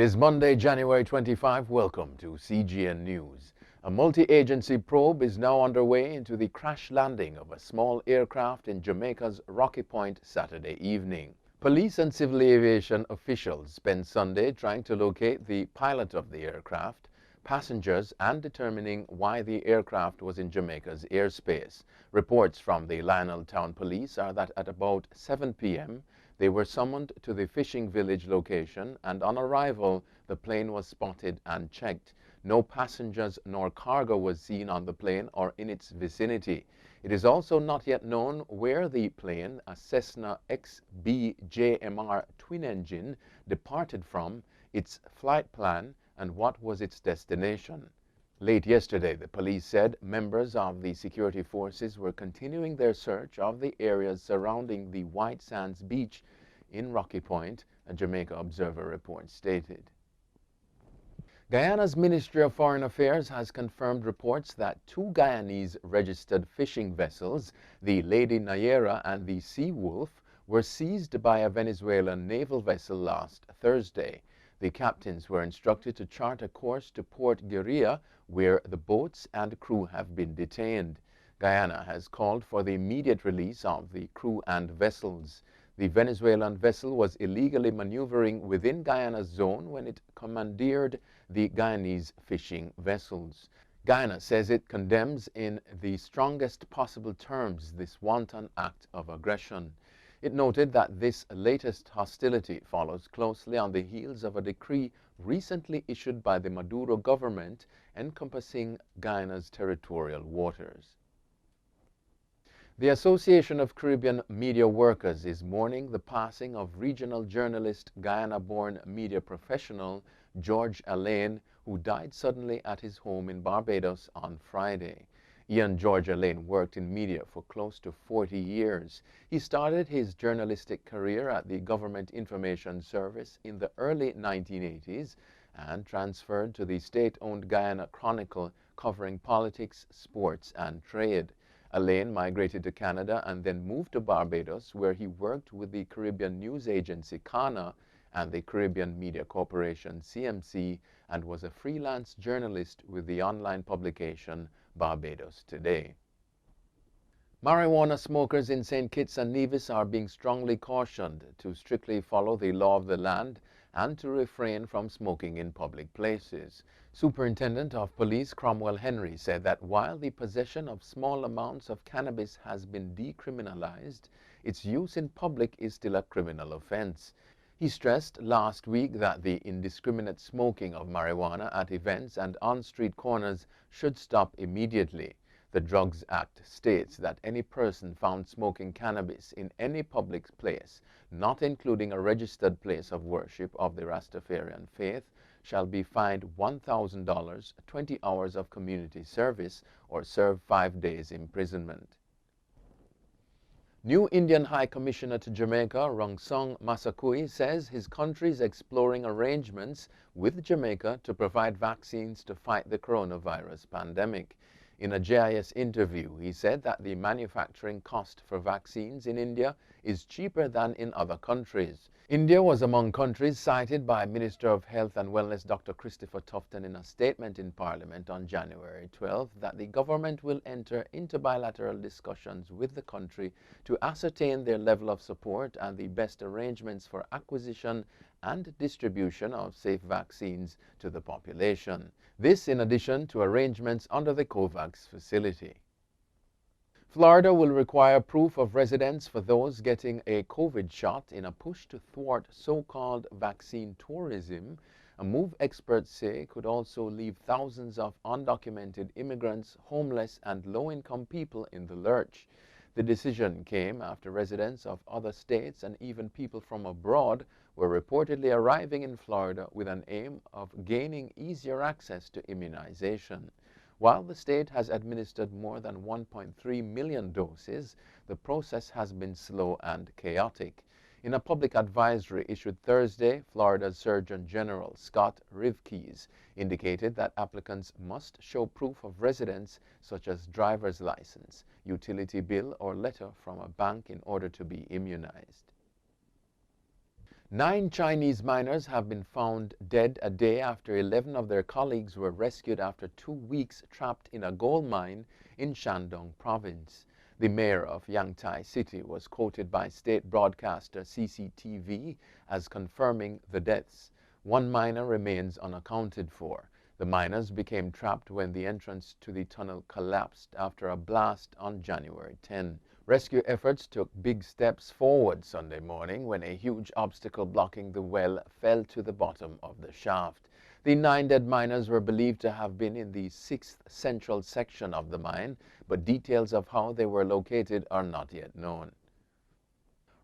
It is Monday, January 25. Welcome to CGN News. A multi-agency probe is now underway into the crash landing of a small aircraft in Jamaica's Rocky Point Saturday evening. Police and civil aviation officials spent Sunday trying to locate the pilot of the aircraft, passengers, and determining why the aircraft was in Jamaica's airspace. Reports from the Lionel Town Police are that at about 7 p.m., they were summoned to the fishing village location, and on arrival, the plane was spotted and checked. No passengers nor cargo was seen on the plane or in its vicinity. It is also not yet known where the plane, a Cessna XB-JMR twin-engine, departed from, its flight plan, and what was its destination. Late yesterday, the police said members of the security forces were continuing their search of the areas surrounding the White Sands Beach in Rocky Point, a Jamaica Observer report stated. Guyana's Ministry of Foreign Affairs has confirmed reports that two Guyanese registered fishing vessels, the Lady Nayera and the Sea Wolf, were seized by a Venezuelan naval vessel last Thursday. The captains were instructed to chart a course to Port Guerilla, where the boats and crew have been detained. Guyana has called for the immediate release of the crew and vessels. The Venezuelan vessel was illegally maneuvering within Guyana's zone when it commandeered the Guyanese fishing vessels. Guyana says it condemns in the strongest possible terms this wanton act of aggression. It noted that this latest hostility follows closely on the heels of a decree recently issued by the Maduro government encompassing Guyana's territorial waters. The Association of Caribbean Media Workers is mourning the passing of regional journalist, Guyana-born media professional George Alleyne, who died suddenly at his home in Barbados on Friday. George Alleyne worked in media for close to 40 years. He started his journalistic career at the Government Information Service in the early 1980s and transferred to the state-owned Guyana Chronicle, covering politics, sports, and trade. Alleyne migrated to Canada and then moved to Barbados, where he worked with the Caribbean news agency CANA and the Caribbean Media Corporation CMC, and was a freelance journalist with the online publication Barbados Today. Marijuana smokers in St. Kitts and Nevis are being strongly cautioned to strictly follow the law of the land and to refrain from smoking in public places. Superintendent of Police Cromwell Henry said that while the possession of small amounts of cannabis has been decriminalized, its use in public is still a criminal offense. He stressed last week that the indiscriminate smoking of marijuana at events and on street corners should stop immediately. The Drugs Act states that any person found smoking cannabis in any public place, not including a registered place of worship of the Rastafarian faith, shall be fined $1,000, 20 hours of community service, or serve 5 days imprisonment. New Indian High Commissioner to Jamaica, Rongsong Masakui, says his country is exploring arrangements with Jamaica to provide vaccines to fight the coronavirus pandemic. In a JIS interview, he said that the manufacturing cost for vaccines in India is cheaper than in other countries. India was among countries cited by Minister of Health and Wellness Dr. Christopher Tufton in a statement in Parliament on January 12 that the government will enter into bilateral discussions with the country to ascertain their level of support and the best arrangements for acquisition and distribution of safe vaccines to the population. This in addition to arrangements under the COVAX facility. Florida will require proof of residence for those getting a COVID shot in a push to thwart so-called vaccine tourism, a move experts say could also leave thousands of undocumented immigrants, homeless, and low-income people in the lurch. The decision came after residents of other states and even people from abroad were reportedly arriving in Florida with an aim of gaining easier access to immunization. While the state has administered more than 1.3 million doses, the process has been slow and chaotic. In a public advisory issued Thursday, Florida's Surgeon General Scott Rivkees indicated that applicants must show proof of residence such as driver's license, utility bill, or letter from a bank in order to be immunized. 9 Chinese miners have been found dead a day after 11 of their colleagues were rescued after 2 weeks trapped in a gold mine in Shandong province. The mayor of Yantai City was quoted by state broadcaster CCTV as confirming the deaths. 1 miner remains unaccounted for. The miners became trapped when the entrance to the tunnel collapsed after a blast on January 10. Rescue efforts took big steps forward Sunday morning when a huge obstacle blocking the well fell to the bottom of the shaft. The 9 dead miners were believed to have been in the 6th central section of the mine, but details of how they were located are not yet known.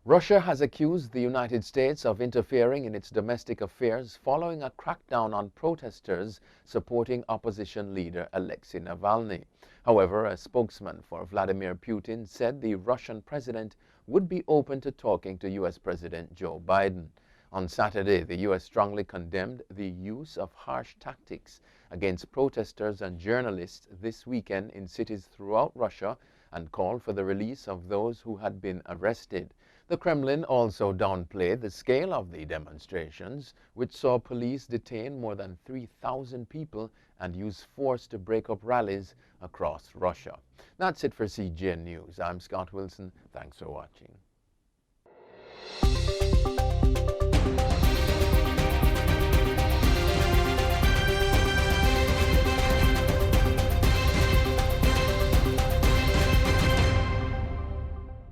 Russia has accused the United States of interfering in its domestic affairs following a crackdown on protesters supporting opposition leader Alexei Navalny. However, a spokesman for Vladimir Putin said the Russian president would be open to talking to U.S. President Joe Biden. On Saturday, the U.S. strongly condemned the use of harsh tactics against protesters and journalists this weekend in cities throughout Russia and called for the release of those who had been arrested. The Kremlin also downplayed the scale of the demonstrations, which saw police detain more than 3,000 people and use force to break up rallies across Russia. That's it for CGN News. I'm Scott Wilson. Thanks for watching.